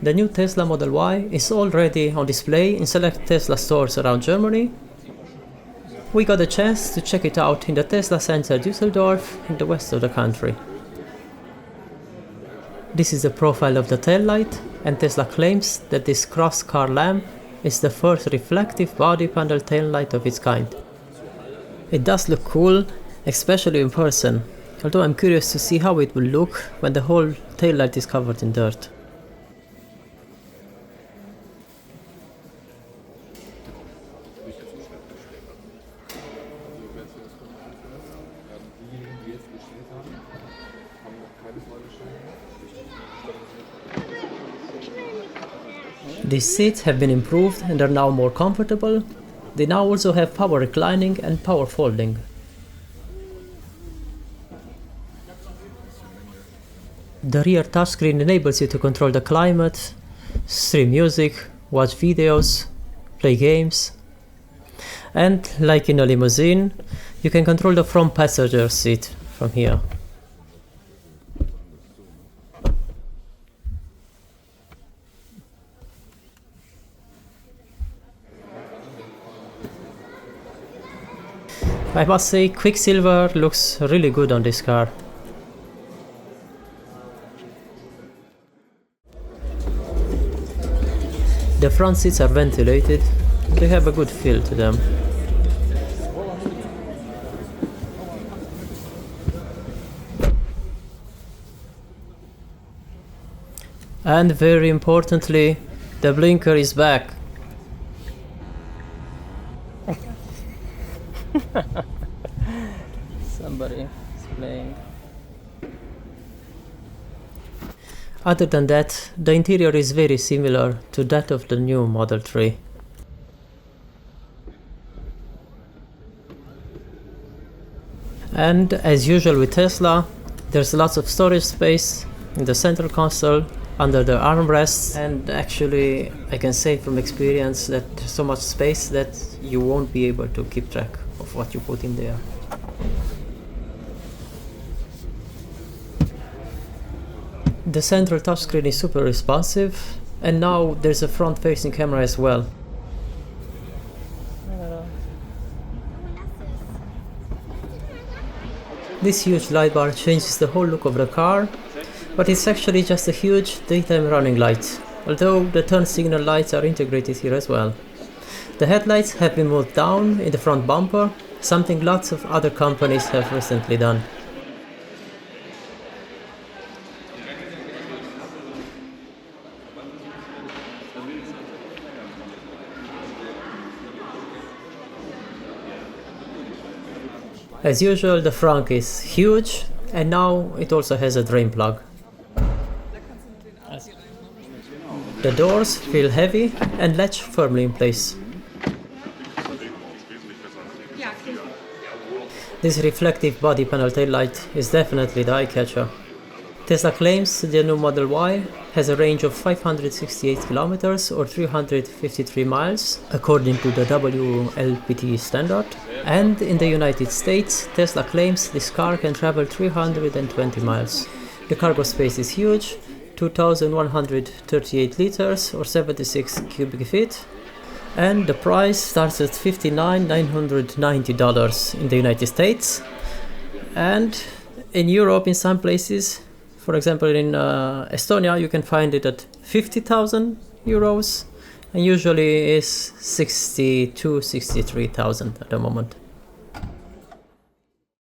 The new Tesla Model Y is already on display in select Tesla stores around Germany. We got a chance to check it out in the Tesla Center Düsseldorf in the west of the country. This is the profile of the taillight, and Tesla claims that this cross-car lamp is the first reflective body panel taillight of its kind. It does look cool, especially in person, although I'm curious to see how it will look when the whole taillight is covered in dirt. These seats have been improved and are now more comfortable. They now also have power reclining and power folding. The rear touchscreen enables you to control the climate, stream music, watch videos, play games, and like in a limousine, you can control the front passenger seat from here. I must say, Quicksilver looks really good on this car. The front seats are ventilated, they have a good feel to them. And very importantly, the blinker is back. Somebody is playing. Other than that, the interior is very similar to that of the new Model 3. And as usual with Tesla, there's lots of storage space in the center console, under the armrests, and actually I can say from experience that so much space that you won't be able to keep track of what you put in there. The central touchscreen is super responsive, and now there's a front-facing camera as well. This huge light bar changes the whole look of the car, but it's actually just a huge daytime running light, although the turn signal lights are integrated here as well. The headlights have been moved down in the front bumper, something lots of other companies have recently done. As usual, the frunk is huge, and now it also has a drain plug. The doors feel heavy and latch firmly in place. This reflective body panel taillight is definitely the eye-catcher. Tesla claims the new Model Y has a range of 568 kilometers or 353 miles, according to the WLTP standard. And in the United States, Tesla claims this car can travel 320 miles. The cargo space is huge, 2,138 liters or 76 cubic feet. And the price starts at $59,990 in the United States. And in Europe, in some places, for example in Estonia, you can find it at 50,000 euros, and usually is 62,000 to 63,000 at the moment.